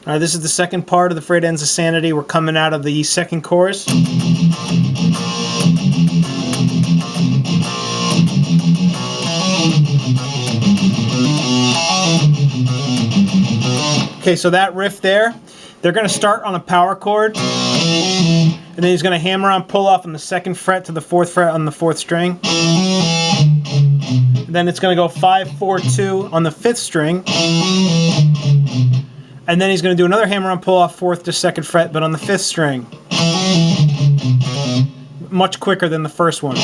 Alright, this is the second part of the frayed ends of Sanity. We're coming out of the second chorus. Okay, so that riff there, they're going to start on a power chord, and then he's going to hammer on pull off on the 2nd fret to the 4th fret on the 4th string. And then it's going to go 5, 4, 2 on the 5th string. And then he's going to do another hammer on pull off 4th to 2nd fret, but on the 5th string. Much quicker than the first one.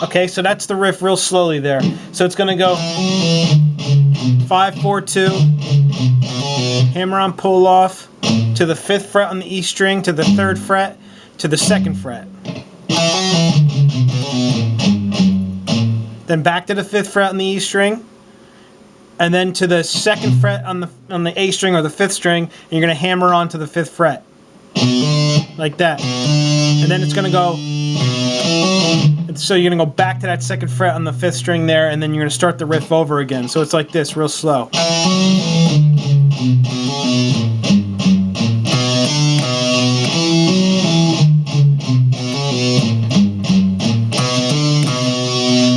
Okay, so that's the riff real slowly there. So it's going to go 5, 4, 2, hammer on pull off to the 5th fret on the E string, to the 3rd fret, to the 2nd fret. Then back to the 5th fret on the E string, and then to the 2nd fret on the A string or the 5th string, and you're going to hammer on to the 5th fret. Like that. And then it's going to go, so you're going to go back to that 2nd fret on the 5th string there, and then you're going to start the riff over again. So it's like this, real slow.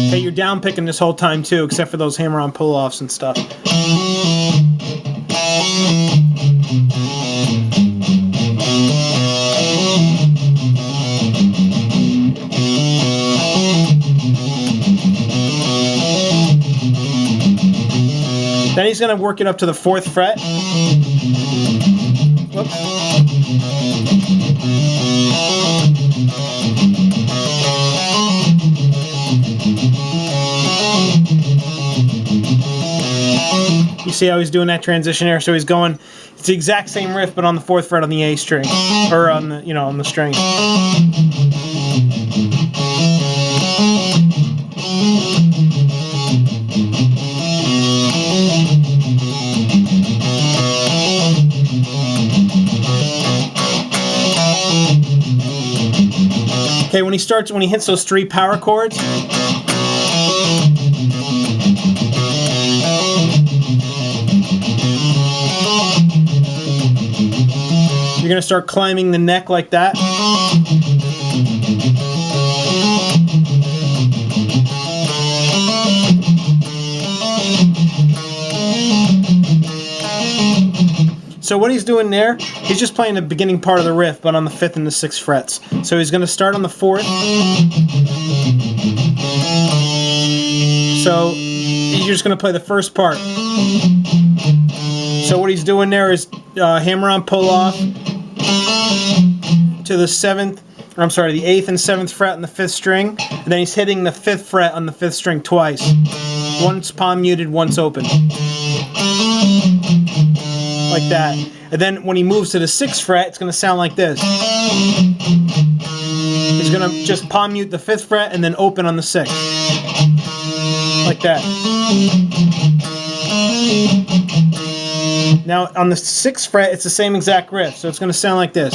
Okay, you're down picking this whole time too, except for those hammer on pull offs and stuff. Then he's going to work it up to the 4th fret. Whoops. You see how he's doing that transition there? So he's going, it's the exact same riff, but on the 4th fret on the A string, or on the, on the string. Okay, when he hits those 3 power chords, you're going to start climbing the neck like that. So what he's doing there, he's just playing the beginning part of the riff, but on the 5th and the 6th frets. So he's going to start on the 4th. So you're just going to play the first part. So what he's doing there is hammer on pull off to the 7th, or I'm sorry, the 8th and 7th fret on the 5th string, and then he's hitting the 5th fret on the 5th string twice. Once palm muted, once open. Like that. And then when he moves to the 6th fret, it's going to sound like this. He's going to just palm mute the 5th fret and then open on the 6th. Like that. Now on the 6th fret, it's the same exact riff, so it's going to sound like this.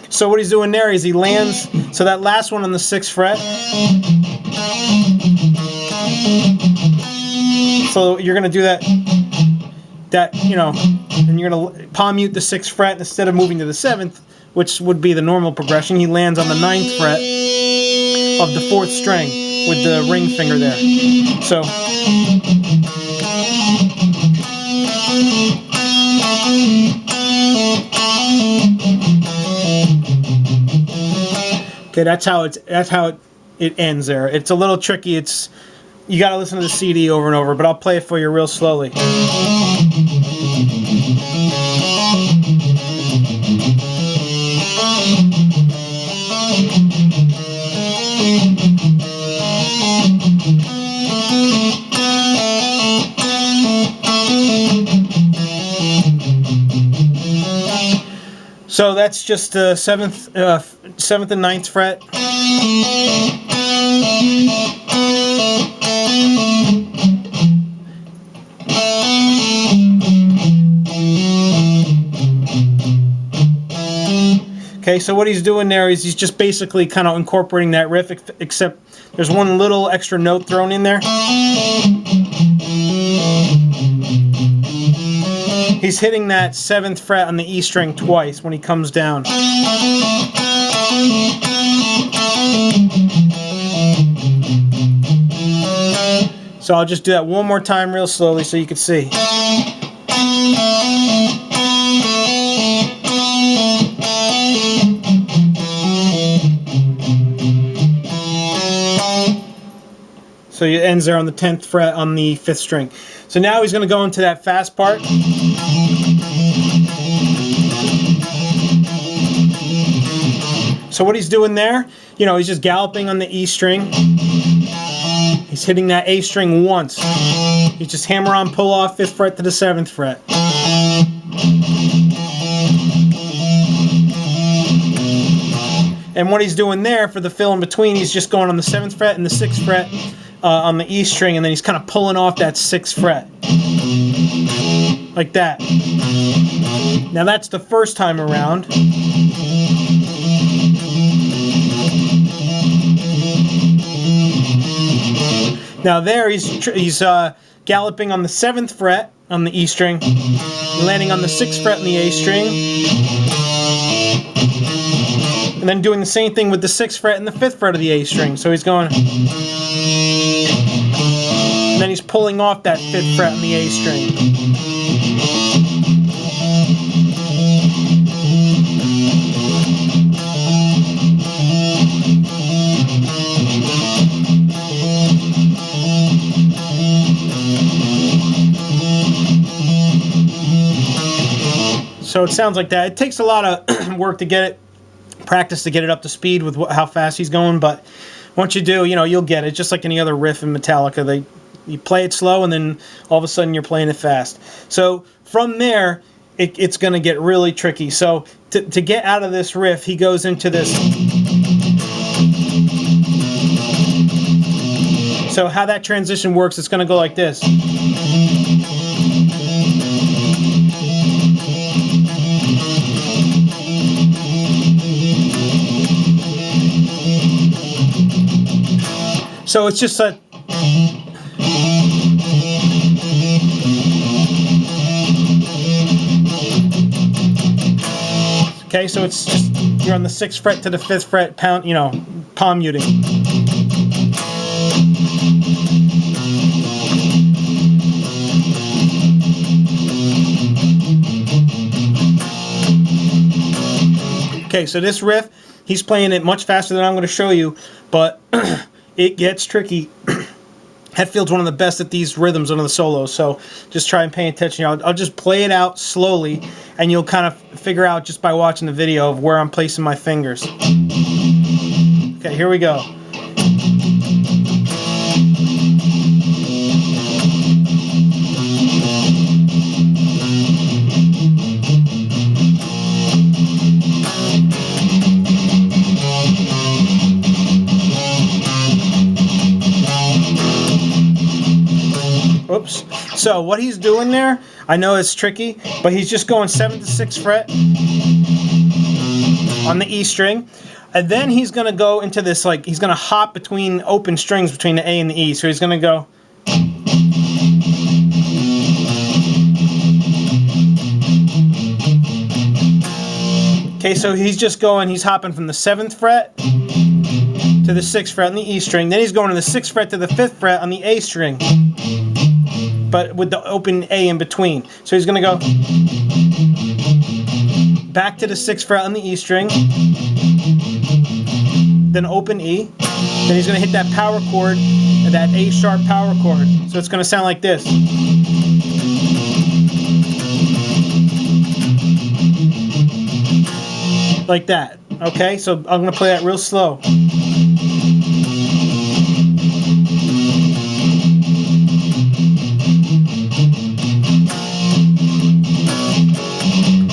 So what he's doing there is he lands, so that last one on the 6th fret, so you're going to do that, and you're going to palm mute the 6th fret instead of moving to the 7th, which would be the normal progression. He lands on the 9th fret of the 4th string with the ring finger there. So okay, that's how it ends there. It's a little tricky. You got to listen to the CD over and over, but I'll play it for you real slowly. So that's just the 7th and 9th fret. Okay, so what he's doing there is he's just basically kind of incorporating that riff, except there's one little extra note thrown in there. He's hitting that 7th fret on the E string twice when he comes down. So I'll just do that one more time real slowly so you can see. So it ends there on the 10th fret on the 5th string. So now he's going to go into that fast part. So what he's doing there, you know, he's just galloping on the E string. He's hitting that A string once. He's just hammer on, pull off 5th fret to the 7th fret. And what he's doing there for the fill in between, he's just going on the 7th fret and the 6th fret on the E string, and then he's kind of pulling off that 6th fret. Like that. Now that's the first time around. Now there he's galloping on the 7th fret on the E string, landing on the 6th fret on the A string, and then doing the same thing with the 6th fret and the 5th fret of the A string. So he's going, and then he's pulling off that 5th fret on the A string. So it sounds like that. It takes a lot of work to get it, practice to get it up to speed with how fast he's going, but once you do, you know, you'll get it. Just like any other riff in Metallica, you play it slow and then all of a sudden you're playing it fast. So from there, it's going to get really tricky. So to get out of this riff, he goes into this. So how that transition works, it's going to go like this. So it's just a... Okay, so it's just, you're on the 6th fret to the 5th fret, palm muting. Okay, so this riff, he's playing it much faster than I'm going to show you, but it gets tricky. Hetfield's one of the best at these rhythms on the solos, so just try and pay attention. I'll just play it out slowly, and you'll kind of figure out just by watching the video of where I'm placing my fingers. Okay, here we go. Oops. So what he's doing there, I know it's tricky, but he's just going 7th to 6th fret on the E string, and then he's going to go into this, like, he's going to hop between open strings between the A and the E. So he's going to go. Okay, so he's just going, he's hopping from the 7th fret to the 6th fret on the E string, then he's going to the 6th fret to the 5th fret on the A string, but with the open A in between. So he's going to go back to the 6th fret on the E string, then open E, then he's going to hit that power chord, that A sharp power chord. So it's going to sound like this. Like that. Okay, so I'm going to play that real slow.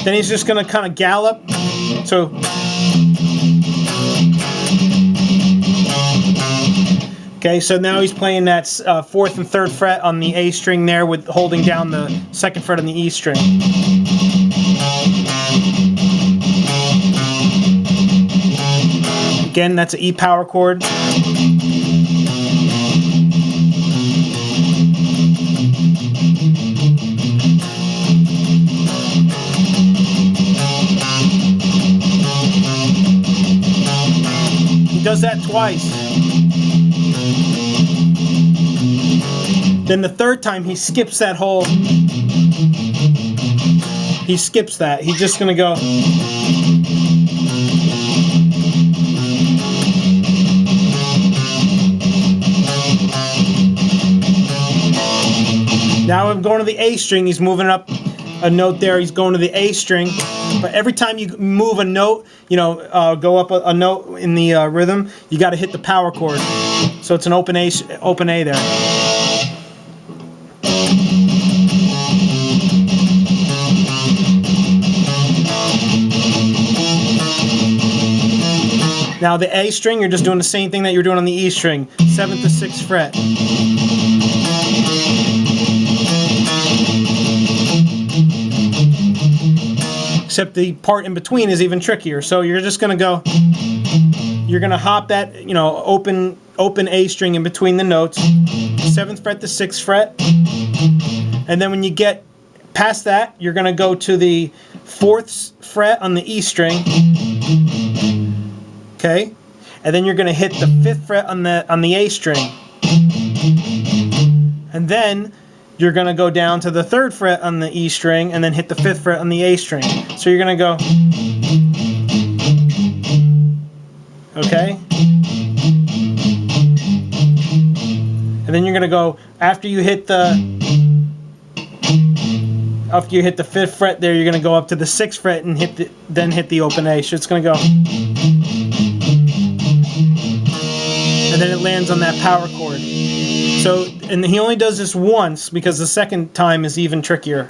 Then he's just going to kind of gallop. So okay, so now he's playing that 4th and 3rd fret on the A string there, with holding down the 2nd fret on the E string. Again, that's an E power chord. He does that twice. Then the third time he skips that whole... He skips that. He's just going to go... Now I'm going to the A string. He's moving up a note there. He's going to the A string. But every time you move a note, you know, go up a note in the rhythm, you got to hit the power chord. So it's an open A there. Now the A string, you're just doing the same thing that you're doing on the E string. 7th to 6th fret. Except the part in between is even trickier. So you're just going to go, you're going to hop that, you know, open A string in between the notes, 7th fret to 6th fret. And then when you get past that, you're going to go to the 4th fret on the E string. Okay? And then you're going to hit the 5th fret on the A string. And then you're going to go down to the 3rd fret on the E string and then hit the 5th fret on the A string. So you're going to go... Okay? And then you're going to go, after you hit the 5th fret there, you're going to go up to the 6th fret and then hit the open A. So it's going to go... And then it lands on that power chord. So, and he only does this once because the second time is even trickier.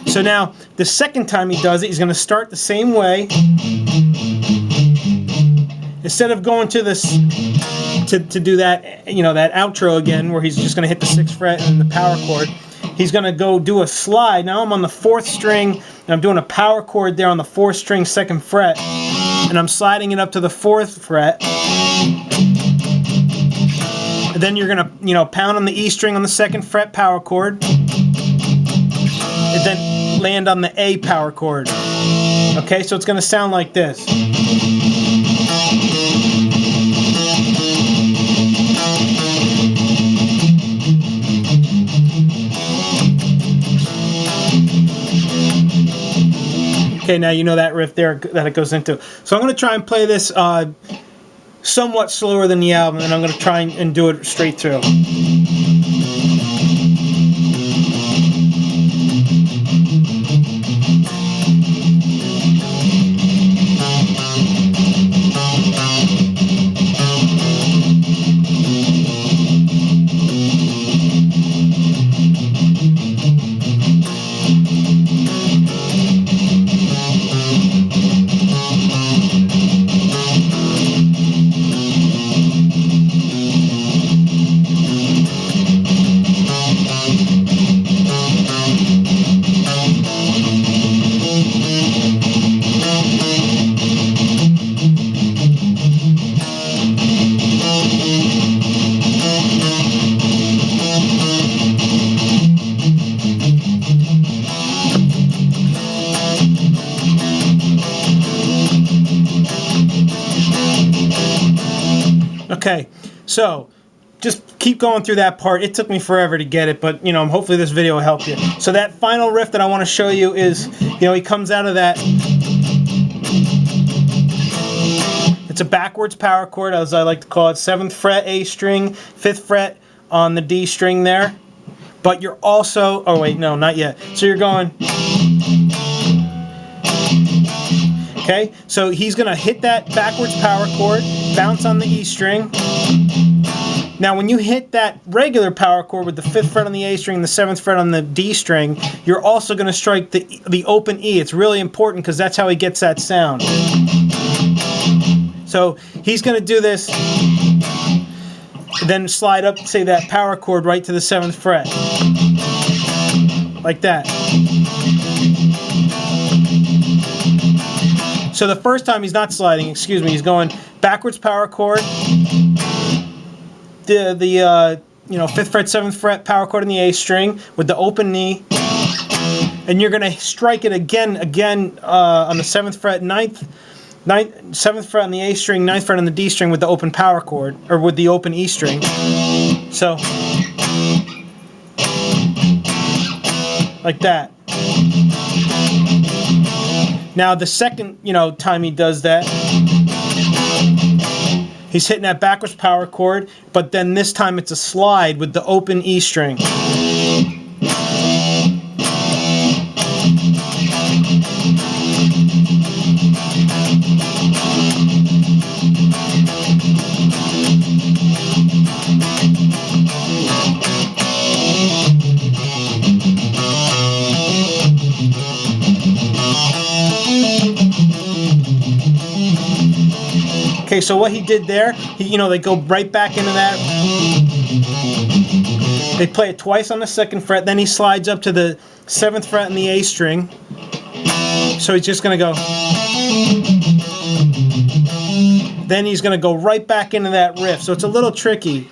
So now, the second time he does it, he's going to start the same way. Instead of going to this to do that, you know, that outro again, where he's just going to hit the 6th fret and the power chord, he's going to go do a slide. Now I'm on the 4th string, and I'm doing a power chord there on the 4th string, 2nd fret, and I'm sliding it up to the 4th fret. And then you're going to, you know, pound on the E string on the 2nd fret power chord, and then land on the A power chord. Okay, so it's going to sound like this. Okay, now you know that riff there that it goes into. So I'm going to try and play this somewhat slower than the album, and I'm going to try and do it straight through. Okay, so just keep going through that part. It took me forever to get it, but, you know, hopefully this video will help you. So that final riff that I want to show you is, you know, he comes out of that. It's a backwards power chord, as I like to call it. 7th fret A string, 5th fret on the D string there. But you're also, oh wait, no, not yet. So you're going... Okay, so he's going to hit that backwards power chord, bounce on the E string. Now when you hit that regular power chord with the 5th fret on the A string and the 7th fret on the D string, you're also going to strike the open E. It's really important because that's how he gets that sound. So he's going to do this, then slide up, say that power chord right to the 7th fret. Like that. So the first time he's not sliding, excuse me, he's going backwards power chord, the 5th fret, 7th fret power chord in the A string with the open knee, and you're going to strike it again on the 7th fret, 7th fret on the A string, 9th fret on the D string with the open power chord, or with the open E string. So, like that. Now the second, time he does that, he's hitting that backwards power chord, but then this time it's a slide with the open E string. Okay, so what he did there, they go right back into that. They play it twice on the 2nd fret, then he slides up to the 7th fret in the A string. So he's just going to go. Then he's going to go right back into that riff. So it's a little tricky.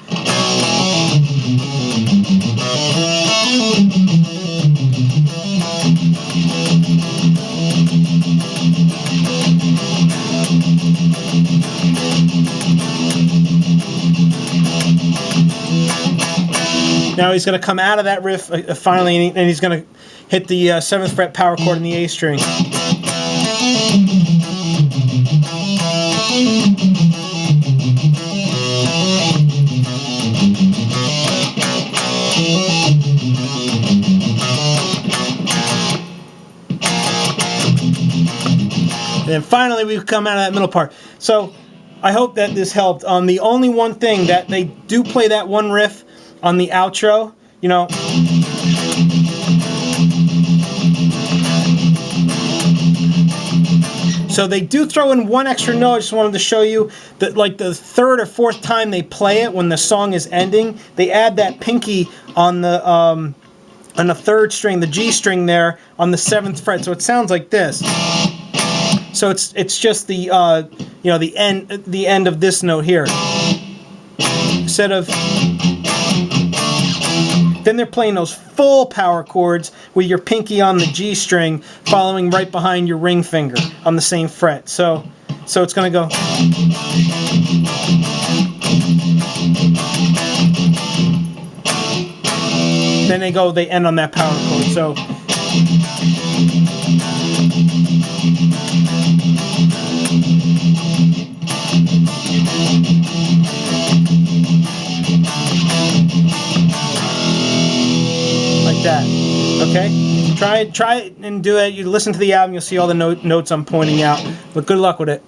Now he's going to come out of that riff finally, and he's going to hit the 7th fret power chord in the A string. And then finally we come out of that middle part. So I hope that this helped. The only one thing that they do play that one riff on the outro, so they do throw in one extra note. I just wanted to show you that, like, the 3rd or 4th time they play it when the song is ending, they add that pinky on the 3rd string, the G string there on the 7th fret. So it sounds like this. So it's just the the end of this note here. Instead of, then they're playing those full power chords with your pinky on the G string following right behind your ring finger on the same fret. So it's going to go. Then they end on that power chord. So like that. Okay? Try it and do it. You listen to the album, you'll see all the notes I'm pointing out. But good luck with it.